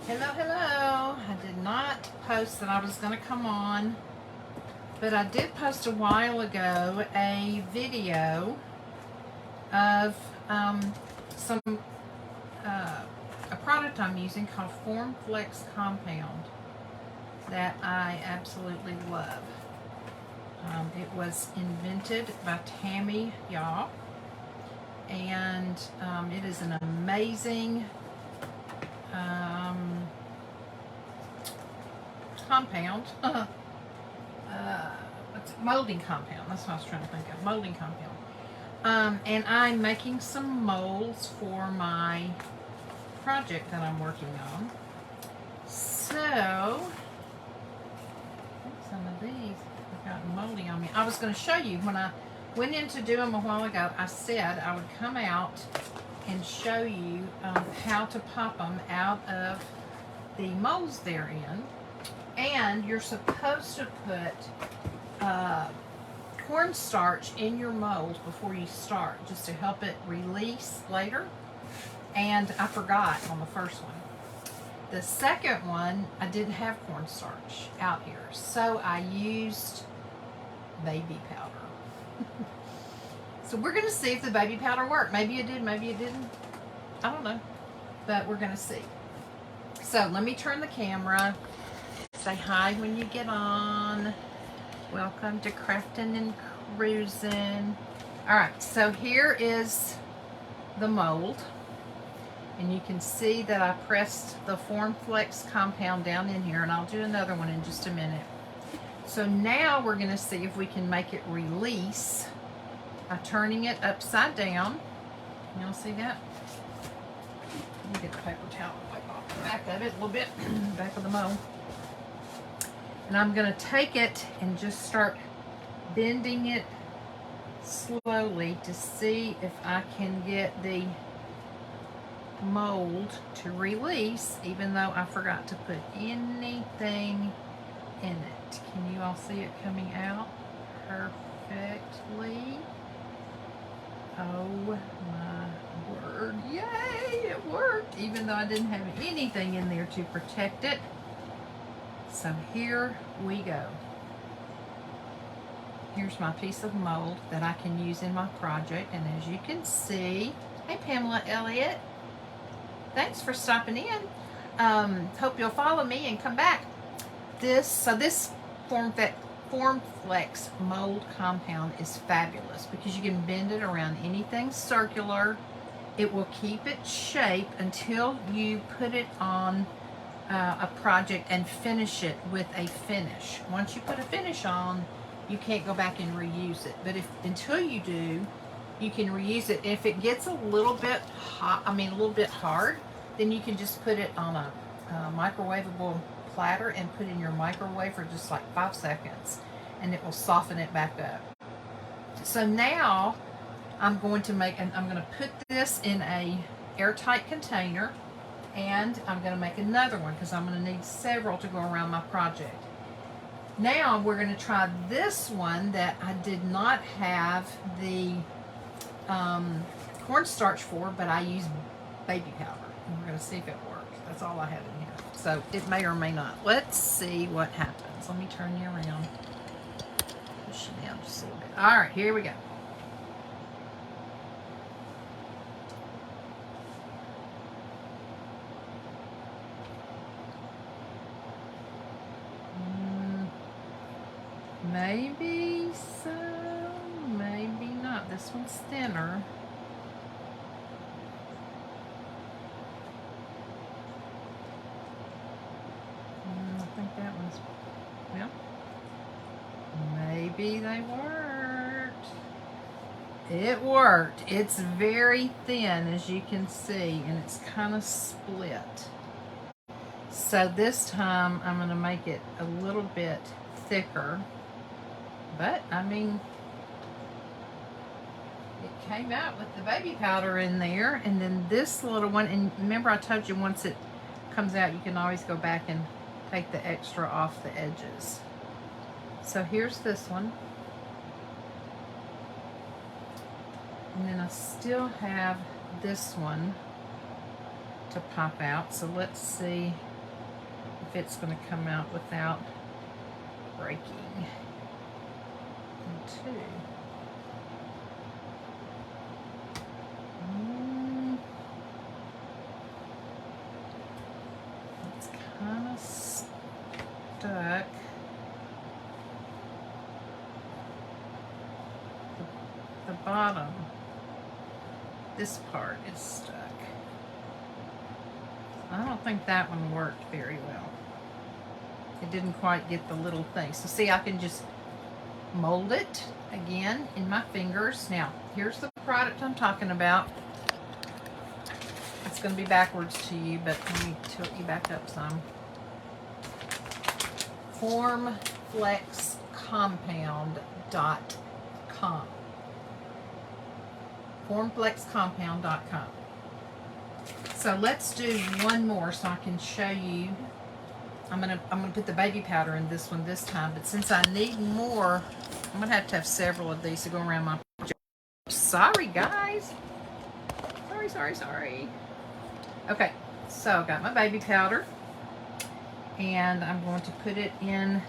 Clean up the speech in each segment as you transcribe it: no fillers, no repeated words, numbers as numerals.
Hello, hello. I did not post that I was going to come on, but I did post a while ago a video of some a product I'm using called Form Flex Compound that I absolutely love. It was invented by Tammy Yaw, and it is an amazing compound. Molding compound. That's what I was trying to think of. Molding compound. And I'm making some molds for my project that I'm working on. So, some of these have gotten moldy on me. I was going to show you when I went in to do them a while ago. I said I would come out and show you how to pop them out of the molds they're in. And you're supposed to put cornstarch in your molds before you start, just to help it release later. And I forgot on the first one. The second one, I didn't have cornstarch out here, so I used baby powder. So we're going to see if the baby powder worked. Maybe it did, maybe it didn't. I don't know, but we're going to see. So let me turn the camera. Say hi when you get on. Welcome to Crafting and Cruising. All right, so here is the mold. And you can see that I pressed the Form Flex compound down in here, and I'll do another one in just a minute. So now we're going to see if we can make it release by turning it upside down. Y'all see that? Let me get the paper towel and wipe off the back of it a little bit, back of the mold. And I'm going to take it and just start bending it slowly to see if I can get the mold to release, even though I forgot to put anything in it. Can you all see it coming out perfectly? Oh my word. Yay, it worked, even though I didn't have anything in there to protect it. So here we go. Here's my piece of mold that I can use in my project, and as you can see, hey Pamela Elliott, thanks for stopping in. Hope you'll follow me and come back. This Form Flex mold compound is fabulous because you can bend it around anything circular. It will keep its shape until you put it on a project and finish it with a finish. Once you put a finish on, you can't go back and reuse it. But until you do, you can reuse it. If it gets a little bit hot, a little bit hard, then you can just put it on a microwavable platter and put it in your microwave for just like 5 seconds, and it will soften it back up. So now I'm going to put this in a airtight container, and I'm going to make another one because I'm going to need several to go around my project. Now we're going to try this one that I did not have the cornstarch for, but I used baby powder, and we're going to see if it works. That's all I have in here, so it may or may not. Let's see what happens. Let me turn you around. Push it down just a little bit. All right, here we go. Maybe so, maybe not. This one's thinner. I think that one's, well, maybe they worked. It worked. It's very thin, as you can see, and it's kind of split. So this time I'm going to make it a little bit thicker. But, it came out with the baby powder in there. And then this little one, and remember I told you once it comes out, you can always go back and take the extra off the edges. So here's this one. And then I still have this one to pop out. So let's see if it's going to come out without breaking. And two. It's kind of stuck. The bottom, this part is stuck. I don't think that one worked very well. It didn't quite get the little thing. So see, I can just mold it again in my fingers. Now, here's the product I'm talking about. It's going to be backwards to you, but let me tilt you back up some. formflexcompound.com. formflexcompound.com. So let's do one more so I can show you. I'm gonna put the baby powder in this one this time, but since I need more, I'm gonna have to have several of these to go around my. Sorry guys. Sorry. Okay, so I got my baby powder, and I'm going to put it in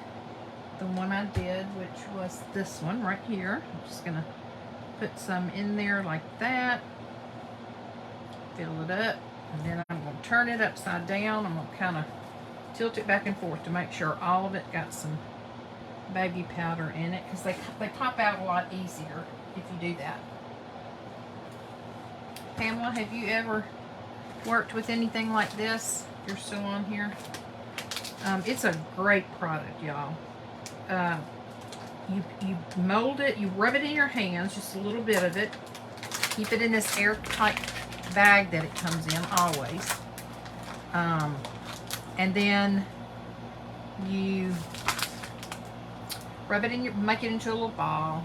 the one I did, which was this one right here. I'm just gonna put some in there like that, fill it up, and then I'm going to turn it upside down. I'm going to kind of tilt it back and forth to make sure all of it got some baby powder in it, because they pop out a lot easier if you do that. Pamela, have you ever worked with anything like this? You're still on here. It's a great product, y'all. You mold it, you rub it in your hands, just a little bit of it. Keep it in this airtight bag that it comes in always. And then you rub it in your, make it into a little ball.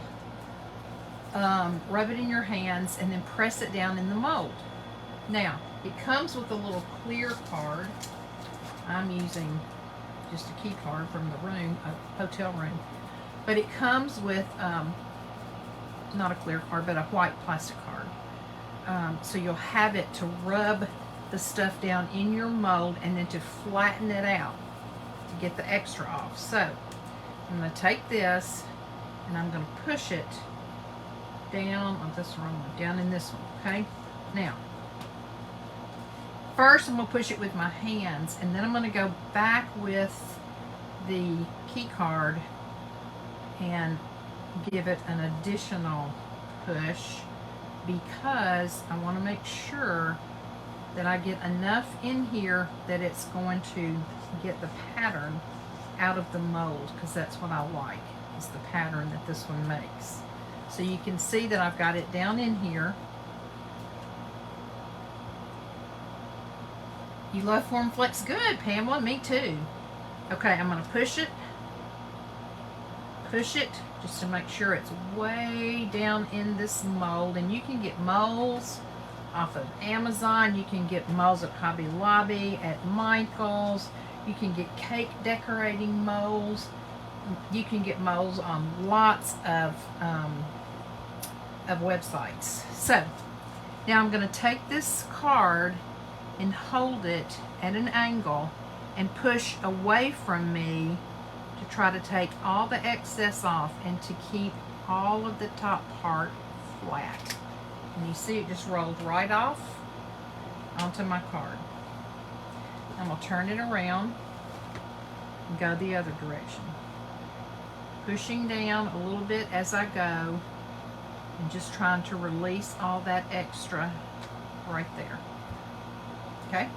Rub it in your hands and then press it down in the mold. Now, it comes with a little clear card. I'm using just a key card from the room, a hotel room. But it comes with, not a clear card, but a white plastic card. So you'll have it to rub the stuff down in your mold and then to flatten it out to get the extra off. So I'm going to take this and I'm going to push it down on this wrong one, down in this one, okay? Now, first I'm going to push it with my hands, and then I'm going to go back with the key card and give it an additional push, because I want to make sure that I get enough in here that it's going to get the pattern out of the mold, because that's what I like, is the pattern that this one makes. So you can see that I've got it down in here. You love FormFlex? Good, Pamela, me too. Okay, I'm going to push it just to make sure it's way down in this mold. And you can get molds off of Amazon. You can get molds at Hobby Lobby, at Michael's. You can get cake decorating molds. You can get molds on lots of websites. So now I'm going to take this card and hold it at an angle and push away from me to try to take all the excess off and to keep all of the top part flat. And you see it just rolled right off onto my card. I'm going to turn it around and go the other direction. Pushing down a little bit as I go and just trying to release all that extra right there. Okay?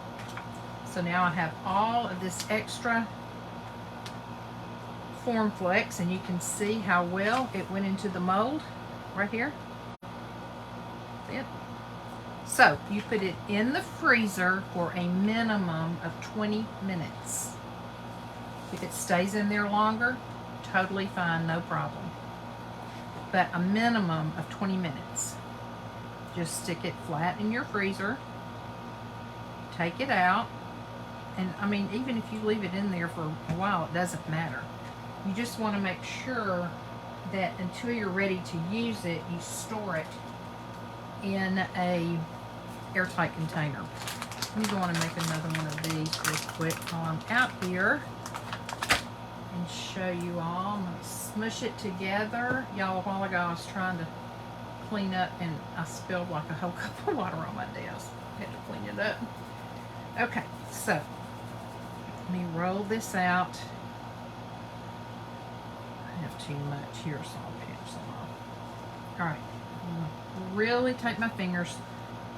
So now I have all of this extra FormFlex, and you can see how well it went into the mold right here. See it? So you put it in the freezer for a minimum of 20 minutes. If it stays in there longer, totally fine, no problem. But a minimum of 20 minutes. Just stick it flat in your freezer. Take it out. And I mean, even if you leave it in there for a while, it doesn't matter. You just want to make sure that until you're ready to use it, you store it in a airtight container. I'm going to make another one of these real quick while I'm out here and show you all. I'm going to smush it together. Y'all, a while ago I was trying to clean up and I spilled like a whole cup of water on my desk. I had to clean it up. Okay, so let me roll this out. I have too much here, so I'll pinch some off. All right, I'm going to really take my fingers,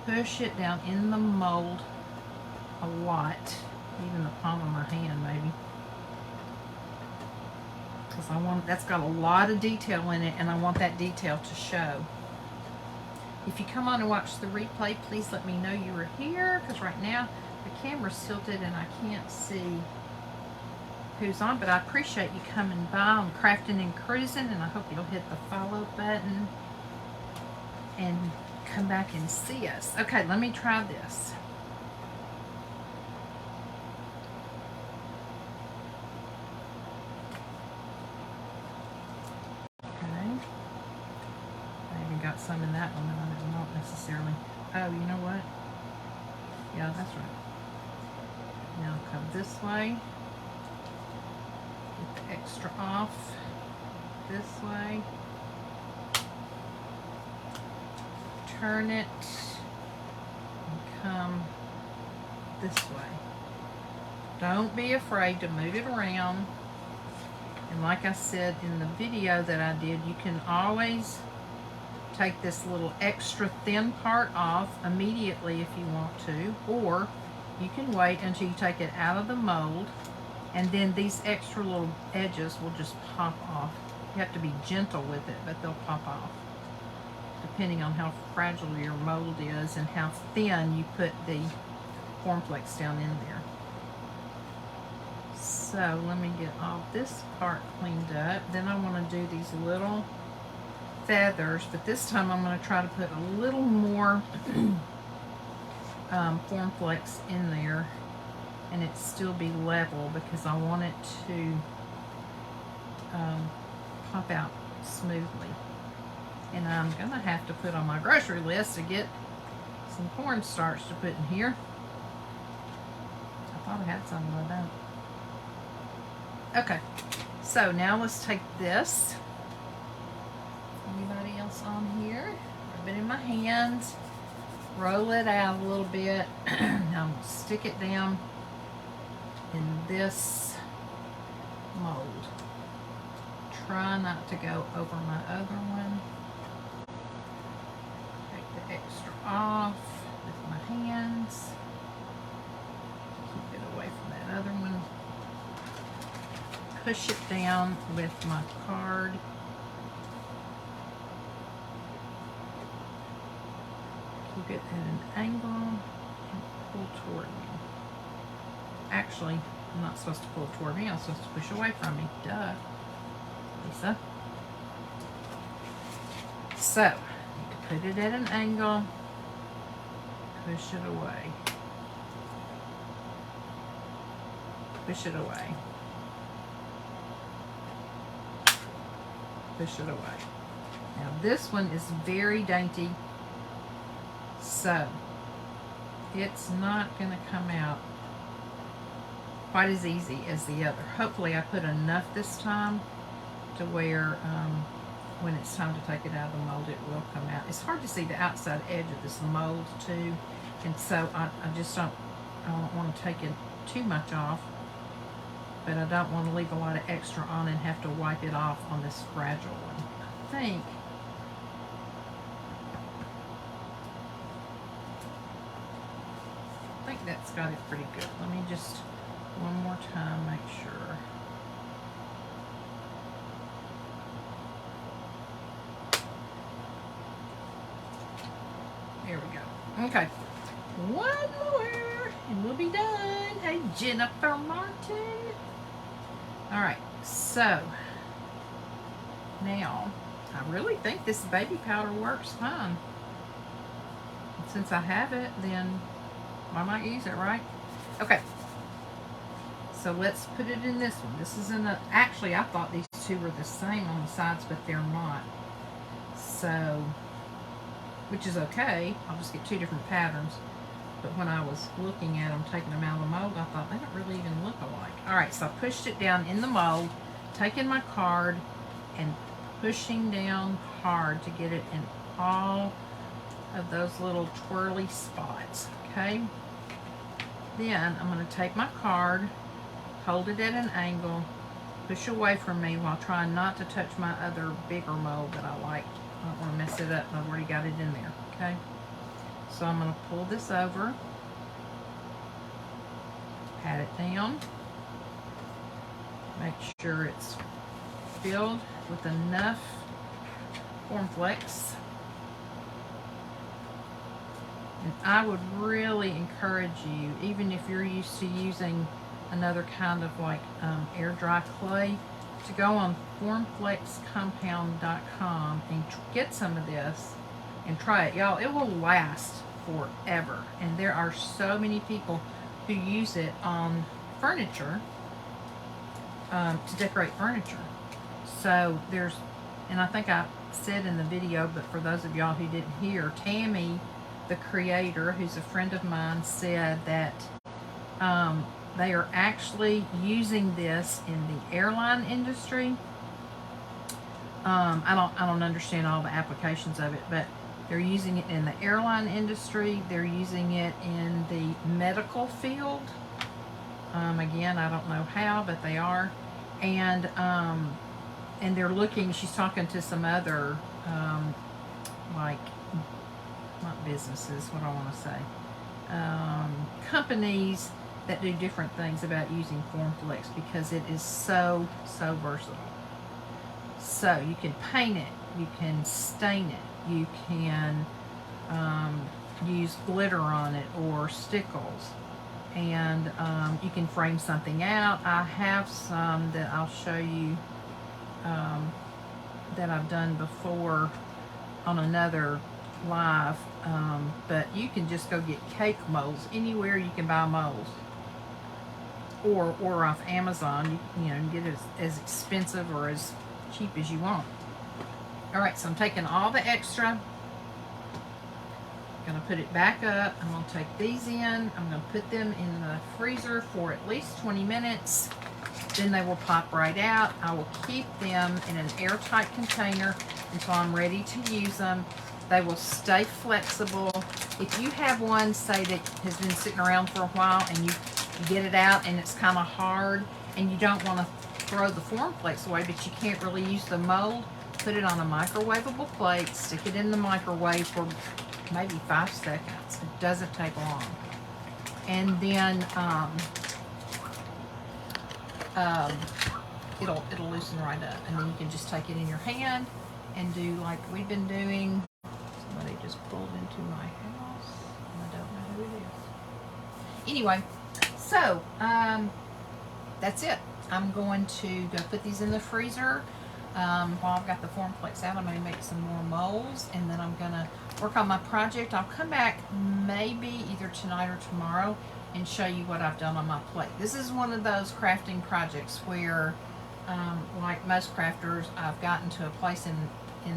push it down in the mold a lot, even the palm of my hand maybe, because I want, that's got a lot of detail in it and I want that detail to show. If you come on and watch the replay, please let me know you were here, because right now the camera's tilted and I can't see who's on, but I appreciate you coming by on Crafting and Cruising, and I hope you'll hit the follow button and come back and see us. Okay, let me try this. Okay. I even got some in that one that I didn't want necessarily. Oh, you know what? Yeah, that's right. Now come this way. Get the extra off. This way. Turn it and come this way. Don't be afraid to move it around. And like I said in the video that I did, you can always take this little extra thin part off immediately if you want to, or you can wait until you take it out of the mold, and then these extra little edges will just pop off. You have to be gentle with it, but they'll pop off, depending on how fragile your mold is and how thin you put the cornflakes down in there. So let me get all this part cleaned up. Then I want to do these little feathers, but this time I'm going to try to put a little more cornflakes in there and it still be level, because I want it to pop out smoothly. And I'm going to have to put on my grocery list to get some cornstarch to put in here. I thought I had some, but I don't. Okay, so now let's take this. Anybody else on here? Rub it in my hands. Roll it out a little bit. Now I'm going to stick it down in this mold. Try not to go over my other one. Take the extra off with my hands. Keep it away from that other one. Push it down with my card. Keep it at an angle and pull toward me. Actually, I'm not supposed to pull toward me. I'm supposed to push away from me. Duh, Lisa. So, you can put it at an angle. Push it away. Push it away. Push it away. Now this one is very dainty, so it's not going to come out quite as easy as the other. Hopefully I put enough this time to where when it's time to take it out of the mold, it will come out. It's hard to see the outside edge of this mold too, and so I don't want to take it too much off, but I don't want to leave a lot of extra on and have to wipe it off on this fragile one. I think that's got it pretty good. Let me just one more time make sure. There we go. Okay. One more and we'll be done. Hey, Jennifer Martin. Alright, so now I really think this baby powder works fine. And since I have it, then why not use it, right? Okay. So let's put it in this one. This is in the, actually I thought these two were the same on the sides, but they're not. So, which is okay. I'll just get two different patterns. but when I was looking at them, taking them out of the mold, I thought they don't really even look alike. All right, so I pushed it down in the mold, taking my card and pushing down hard to get it in all of those little twirly spots, okay? Then I'm going to take my card, hold it at an angle, push away from me while trying not to touch my other bigger mold that I like. I don't want to mess it up. I've already got it in there, okay? So I'm going to pull this over, pat it down, make sure it's filled with enough cornflakes. And I would really encourage you, even if you're used to using another kind of like air dry clay, to go on formflexcompound.com and get some of this and try it. Y'all, it will last forever. And there are so many people who use it on furniture to decorate furniture. So there's, and I think I said in the video, but for those of y'all who didn't hear, Tammy, the creator, who's a friend of mine, said that they are actually using this in the airline industry. I don't understand all the applications of it, but they're using it in the airline industry. They're using it in the medical field. Again, I don't know how, but they are. And they're looking, she's talking to some other, like, not businesses, what do I want to say? Companies that do different things about using Formflex because it is so versatile. So you can paint it, you can stain it, you can use glitter on it or stickles, and you can frame something out. I have some that I'll show you that I've done before on another live, but you can just go get cake molds anywhere you can buy molds, or off Amazon. You know, get it as expensive or as cheap as you want. All right, so I'm taking all the extra, gonna put it back up. I'm gonna take these in, I'm gonna put them in the freezer for at least 20 minutes. Then they will pop right out. I will keep them in an airtight container until I'm ready to use them. They will stay flexible. If you have one, say, that has been sitting around for a while and you get it out and it's kind of hard and you don't want to throw the Formflex away, but you can't really use the mold, put it on a microwavable plate, stick it in the microwave for maybe 5 seconds. It doesn't take long. And then it'll loosen right up, and then you can just take it in your hand and do like we've been doing. Somebody just pulled into my house, and I don't know who it is. Anyway, so that's it. I'm going to go put these in the freezer while I've got the Formflex out. I'm going to make some more molds, and then I'm going to work on my project. I'll come back maybe either tonight or tomorrow and show you what I've done on my plate. This is one of those crafting projects where, like most crafters, I've gotten to a place in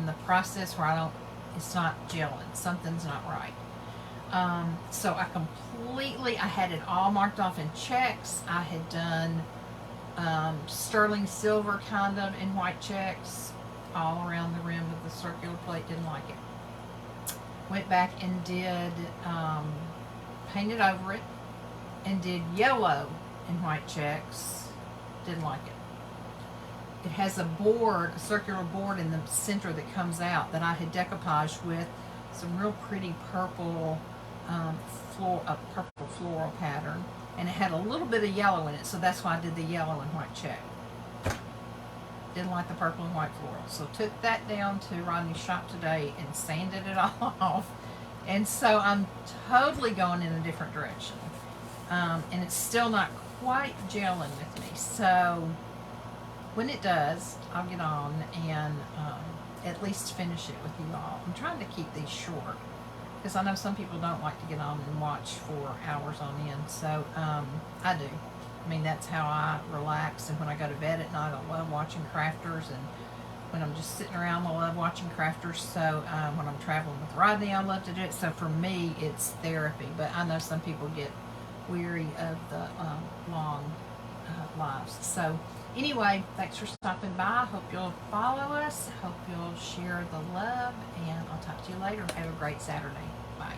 the process where it's not gelling. Something's not right. So I had it all marked off in checks. I had done sterling silver kind of in white checks all around the rim of the circular plate. Didn't like it. Went back and did painted over it and did yellow in white checks. Didn't like it. It has a board, a circular board in the center that comes out that I had decoupaged with some real pretty purple purple floral pattern, and it had a little bit of yellow in it, so that's why I did the yellow and white check. Didn't like the purple and white floral, so took that down to Rodney's shop today and sanded it all off, and so I'm totally going in a different direction, and it's still not quite gelling with me. So when it does, I'll get on and at least finish it with you all. I'm trying to keep these short because I know some people don't like to get on and watch for hours on end. So I do. I mean, that's how I relax. And when I go to bed at night, I love watching crafters and when I'm just sitting around, I love watching crafters. So when I'm traveling with Rodney, I love to do it. So for me, it's therapy. But I know some people get weary of the long lives. So anyway, thanks for stopping by. Hope you'll follow us. Hope you'll share the love. And I'll talk to you later. Have a great Saturday. Bye.